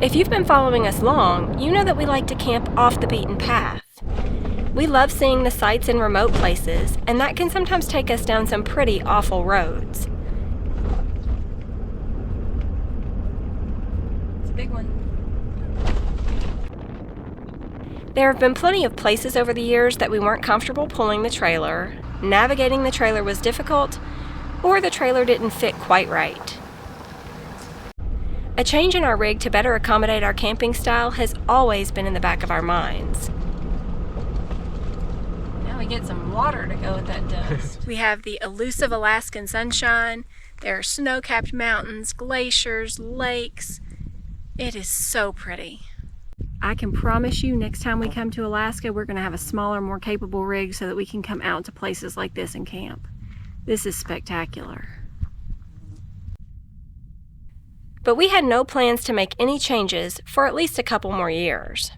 If you've been following us long, you know that we like to camp off the beaten path. We love seeing the sights in remote places, and that can sometimes take us down some pretty awful roads. It's a big one. There have been plenty of places over the years that we weren't comfortable pulling the trailer, navigating the trailer was difficult, or the trailer didn't fit quite right. A change in our rig to better accommodate our camping style has always been in the back of our minds. Now we get some water to go with that dust. We have the elusive Alaskan sunshine. There are snow-capped mountains, glaciers, lakes. It is so pretty. I can promise you next time we come to Alaska, we're going to have a smaller, more capable rig so that we can come out to places like this and camp. This is spectacular. But we had no plans to make any changes for at least a couple more years.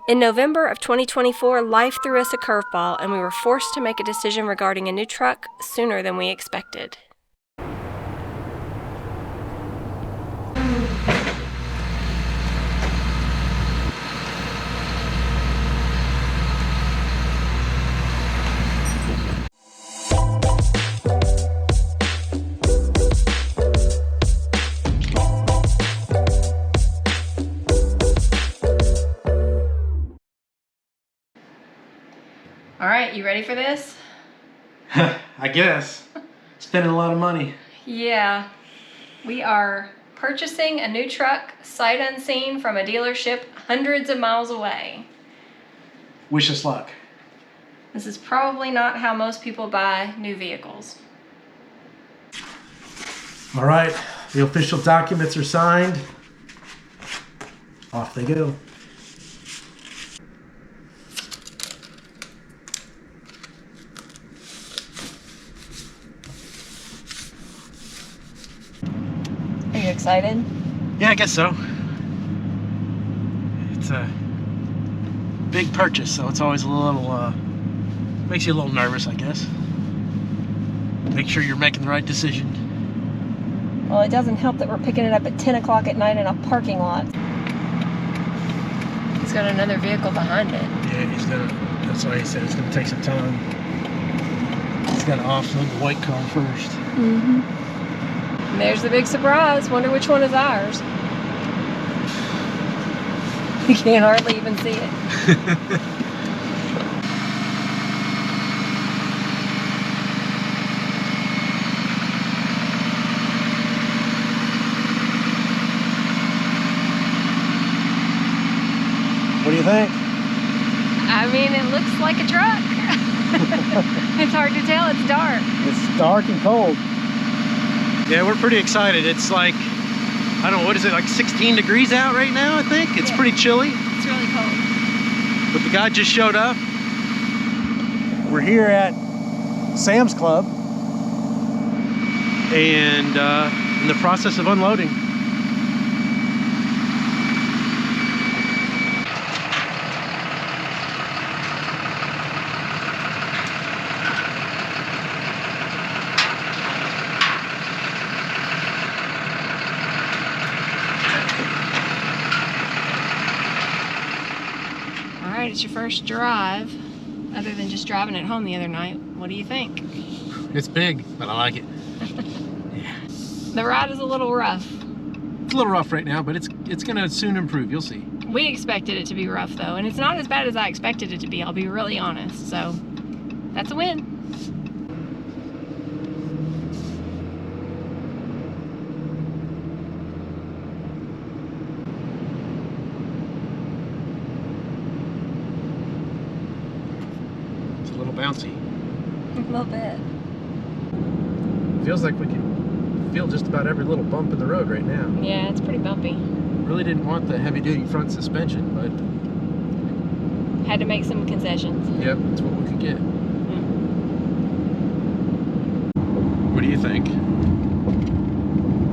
In November of 2024, life threw us a curveball and we were forced to make a decision regarding a new truck sooner than we expected. All right, you ready for this? I guess. Spending a lot of money. Yeah, we are purchasing a new truck, sight unseen, from a dealership hundreds of miles away. Wish us luck. This is probably not how most people buy new vehicles. All right, the official documents are signed. Off they go. Are you excited? Yeah, I guess so. It's a big purchase, so it's always a little, makes you a little nervous, I guess. Make sure you're making the right decision. Well, it doesn't help that we're picking it up at 10 o'clock at night in a parking lot. He's got another vehicle behind it. Yeah, that's why he said it's gonna take some time. He's gotta offload the white car first. Mm-hmm. And there's the big surprise. Wonder which one is ours. You can't hardly even see it. What do you think? I mean, it looks like a truck. It's hard to tell. It's dark. It's dark and cold. Yeah, we're pretty excited. It's like, I don't know, what is it, like 16 degrees out right now, I think? It's pretty chilly. It's really cold. But the guy just showed up. We're here at Sam's Club and in the process of unloading. All right, it's your first drive, other than just driving it home the other night. What do you think? It's big, but I like it. Yeah. The ride is a little rough. It's a little rough right now, but it's gonna soon improve, you'll see. We expected it to be rough though, and it's not as bad as I expected it to be, I'll be really honest, so that's a win. It's a little bouncy. A little bit. Feels like we can feel just about every little bump in the road right now. Yeah, it's pretty bumpy. Really didn't want the heavy-duty front suspension, but Had to make some concessions. yep, that's what we could get. What do you think?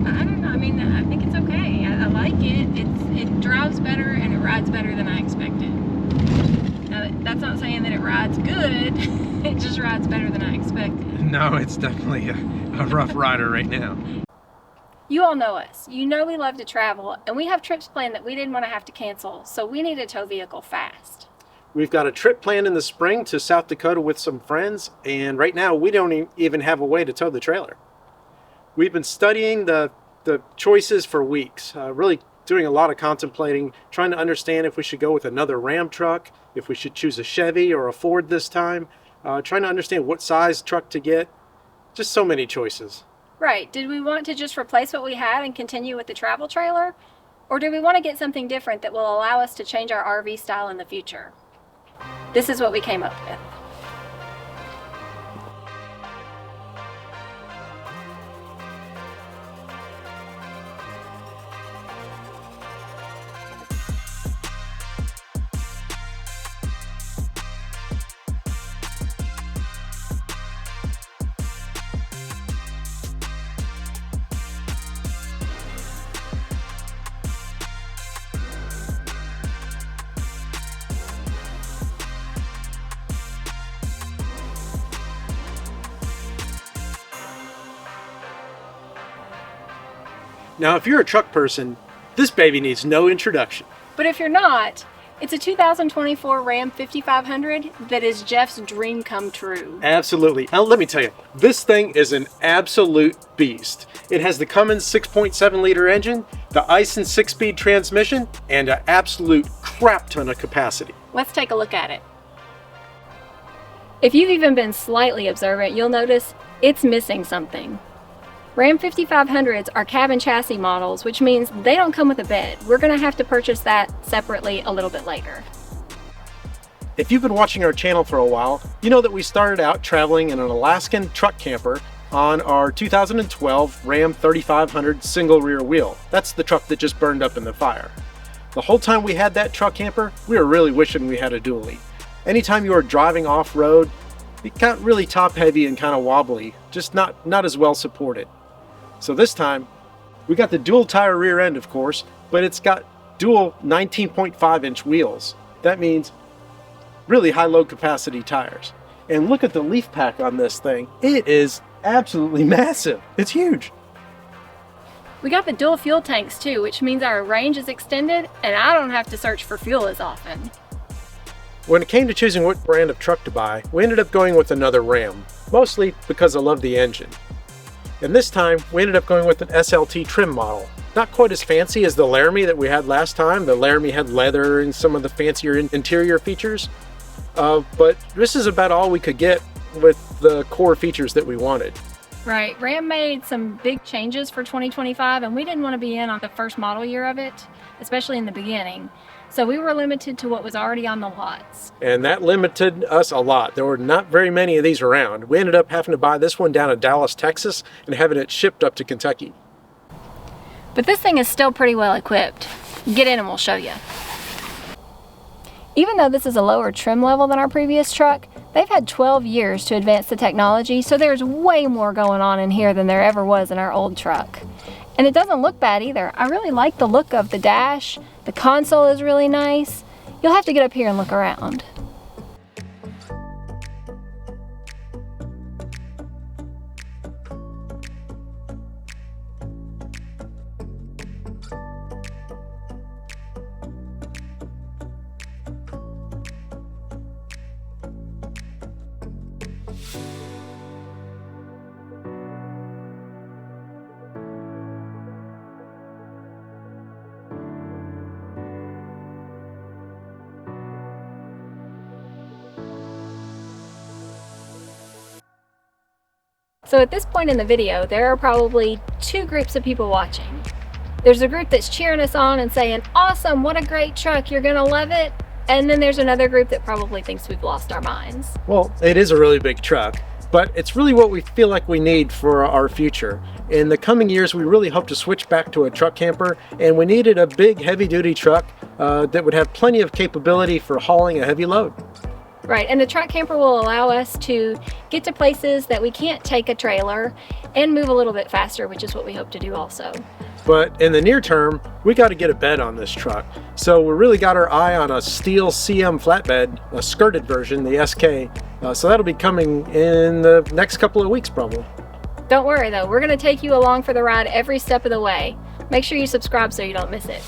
I don't know. I mean, I think it's okay. I like it. It drives better and it rides better than I expected. Now, that's not saying that it rides good. It just rides better than I expected. No, it's definitely a rough rider right now. You all know us. You know we love to travel, and we have trips planned that we didn't want to have to cancel, so we need a tow vehicle fast. We've got a trip planned in the spring to South Dakota with some friends, and right now we don't even have a way to tow the trailer. We've been studying the choices for weeks, really doing a lot of contemplating, trying to understand if we should go with another Ram truck, if we should choose a Chevy or a Ford this time, trying to understand what size truck to get. Just so many choices. Right. Did we want to just replace what we had and continue with the travel trailer? Or do we want to get something different that will allow us to change our RV style in the future? This is what we came up with. Now, if you're a truck person, this baby needs no introduction. But if you're not, it's a 2024 Ram 5500 that is Jeff's dream come true. Absolutely. Now, let me tell you, this thing is an absolute beast. It has the Cummins 6.7 liter engine, the Adelyn 6-speed transmission, and an absolute crap ton of capacity. Let's take a look at it. If you've even been slightly observant, you'll notice it's missing something. Ram 5500s are cabin chassis models, which means they don't come with a bed. We're going to have to purchase that separately a little bit later. If you've been watching our channel for a while, you know that we started out traveling in an Alaskan truck camper on our 2012 Ram 3500 single rear wheel. That's the truck that just burned up in the fire. The whole time we had that truck camper, we were really wishing we had a dually. Anytime you were driving off-road, it got really top-heavy and kind of wobbly, just not as well supported. So this time, we got the dual tire rear end, of course, but it's got dual 19.5-inch wheels. That means really high load capacity tires. And look at the leaf pack on this thing. It is absolutely massive. It's huge. We got the dual fuel tanks too, which means our range is extended and I don't have to search for fuel as often. When it came to choosing what brand of truck to buy, we ended up going with another Ram, mostly because I love the engine. And this time, we ended up going with an SLT trim model. Not quite as fancy as the Laramie that we had last time. The Laramie had leather and some of the fancier interior features. But this is about all we could get with the core features that we wanted. Right, Ram made some big changes for 2025 and we didn't want to be in on the first model year of it, especially in the beginning. So we were limited to what was already on the lots. And that limited us a lot. There were not very many of these around. We ended up having to buy this one down in Dallas, Texas, and having it shipped up to Kentucky. But this thing is still pretty well equipped. Get in and we'll show you. Even though this is a lower trim level than our previous truck, they've had 12 years to advance the technology, so there's way more going on in here than there ever was in our old truck. And it doesn't look bad either. I really like the look of the dash. The console is really nice. You'll have to get up here and look around. So at this point in the video, there are probably two groups of people watching. There's a group that's cheering us on and saying, awesome, what a great truck, you're gonna love it. And then there's another group that probably thinks we've lost our minds. Well, it is a really big truck, but it's really what we feel like we need for our future. In the coming years, we really hope to switch back to a truck camper, and we needed a big heavy-duty truck that would have plenty of capability for hauling a heavy load. Right, and the truck camper will allow us to get to places that we can't take a trailer and move a little bit faster, which is what we hope to do also. But in the near term, we got to get a bed on this truck. So we really got our eye on a steel CM flatbed, a skirted version, the SK. So that'll be coming in the next couple of weeks probably. Don't worry though, we're going to take you along for the ride every step of the way. Make sure you subscribe so you don't miss it.